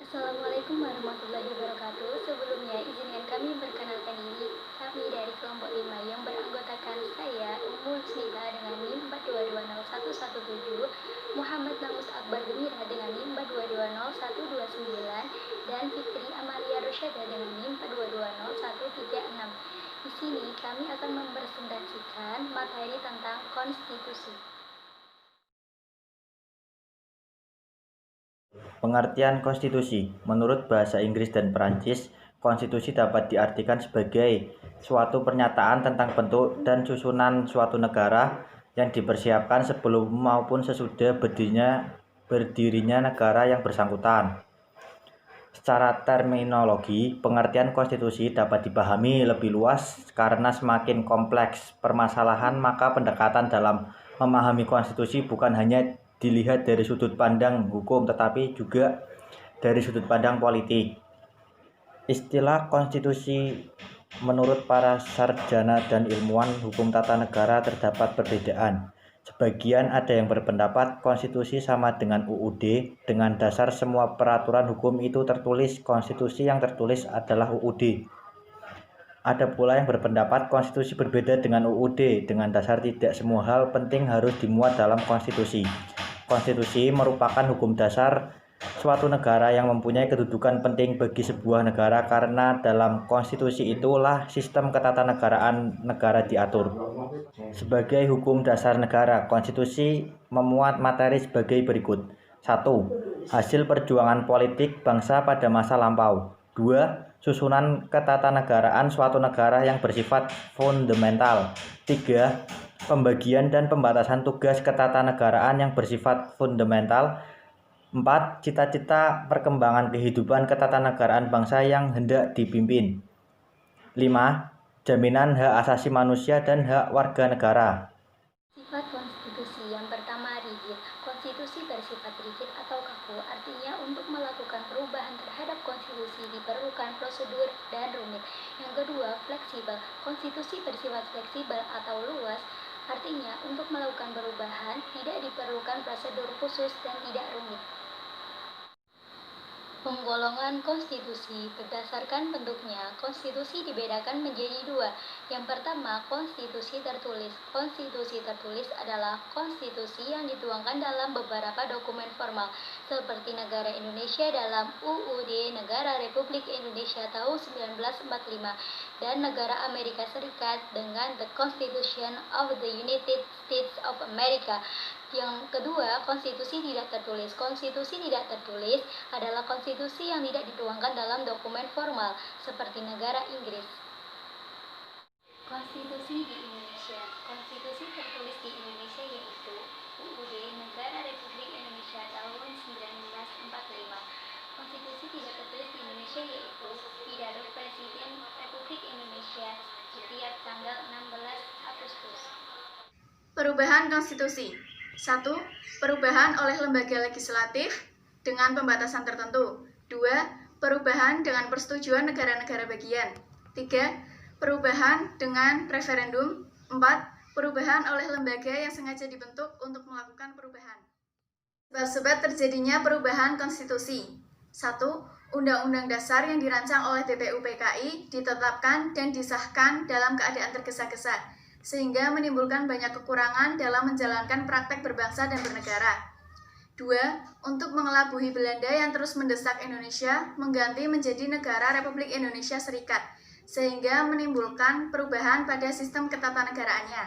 Assalamualaikum warahmatullahi wabarakatuh. Sebelumnya, izinkan kami berkenalkan diri. Kami dari kelompok 5 yang beranggotakan saya, Ummul Husnila dengan NIM 4220117, Muhammad Namus Akbar Gemira dengan NIM 4220129, dan Fitri Amalia Rosyada dengan NIM 4220136. Di sini kami akan mempresentasikan materi tentang konstitusi. Pengertian konstitusi. Menurut bahasa Inggris dan Perancis, konstitusi dapat diartikan sebagai suatu pernyataan tentang bentuk dan susunan suatu negara yang dipersiapkan sebelum maupun sesudah berdirinya negara yang bersangkutan. Secara terminologi, pengertian konstitusi dapat dipahami lebih luas karena semakin kompleks permasalahan, maka pendekatan dalam memahami konstitusi bukan hanya dilihat dari sudut pandang hukum, tetapi juga dari sudut pandang politik. Istilah konstitusi menurut para sarjana dan ilmuwan hukum tata negara terdapat perbedaan. Sebagian ada yang berpendapat konstitusi sama dengan UUD, dengan dasar semua peraturan hukum itu tertulis, konstitusi yang tertulis adalah UUD. Ada pula yang berpendapat konstitusi berbeda dengan UUD, dengan dasar tidak semua hal penting harus dimuat dalam konstitusi. Konstitusi merupakan hukum dasar suatu negara yang mempunyai kedudukan penting bagi sebuah negara karena dalam konstitusi itulah sistem ketatanegaraan negara diatur. Sebagai hukum dasar negara, konstitusi memuat materi sebagai berikut. 1. Hasil perjuangan politik bangsa pada masa lampau. 2. Susunan ketatanegaraan suatu negara yang bersifat fundamental. 3. Pembagian dan pembatasan tugas ketatanegaraan yang bersifat fundamental. 4. Cita-cita perkembangan kehidupan ketatanegaraan bangsa yang hendak dipimpin. 5. Jaminan hak asasi manusia dan hak warga negara. Sifat konstitusi yang pertama rigid. Konstitusi bersifat rigid atau kaku, artinya untuk melakukan perubahan terhadap konstitusi diperlukan prosedur dan rumit. Yang kedua, fleksibel. Konstitusi bersifat fleksibel atau luas, artinya untuk melakukan perubahan tidak diperlukan prosedur khusus dan tidak rumit. Penggolongan konstitusi berdasarkan bentuknya, konstitusi dibedakan menjadi dua. Yang pertama, konstitusi tertulis. Konstitusi tertulis adalah konstitusi yang dituangkan dalam beberapa dokumen formal, seperti negara Indonesia dalam UUD Negara Republik Indonesia tahun 1945 dan negara Amerika Serikat dengan The Constitution of the United States of America. Yang kedua, konstitusi tidak tertulis. Konstitusi tidak tertulis adalah konstitusi yang tidak dituangkan dalam dokumen formal, seperti negara Inggris. Konstitusi di Indonesia. Konstitusi tertulis di Indonesia yaitu UUD Negara Republik Indonesia tahun 1945. Konstitusi tidak tertulis di Indonesia yaitu Pidato Presiden Republik Indonesia setiap tanggal 16 Agustus. Perubahan konstitusi. 1. Perubahan oleh lembaga legislatif dengan pembatasan tertentu. 2. Perubahan dengan persetujuan negara-negara bagian. 3. Perubahan dengan referendum. 4. Perubahan oleh lembaga yang sengaja dibentuk untuk melakukan perubahan. Sebab-sebab terjadinya perubahan konstitusi. 1. Undang-undang dasar yang dirancang oleh BPUPKI ditetapkan dan disahkan dalam keadaan tergesa-gesa, sehingga menimbulkan banyak kekurangan dalam menjalankan praktek berbangsa dan bernegara. 2. Untuk mengelabuhi Belanda yang terus mendesak Indonesia mengganti menjadi negara Republik Indonesia Serikat, sehingga menimbulkan perubahan pada sistem ketatanegaraannya.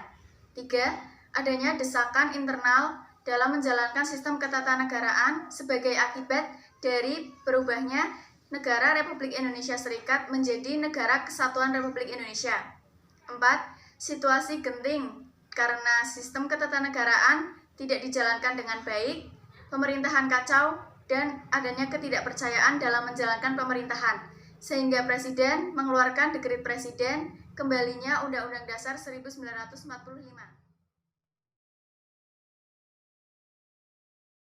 3. Adanya desakan internal dalam menjalankan sistem ketatanegaraan sebagai akibat dari berubahnya negara Republik Indonesia Serikat menjadi negara Kesatuan Republik Indonesia. 4. Situasi genting karena sistem ketatanegaraan tidak dijalankan dengan baik, pemerintahan kacau, dan adanya ketidakpercayaan dalam menjalankan pemerintahan, sehingga Presiden mengeluarkan dekret Presiden kembalinya Undang-Undang Dasar 1945.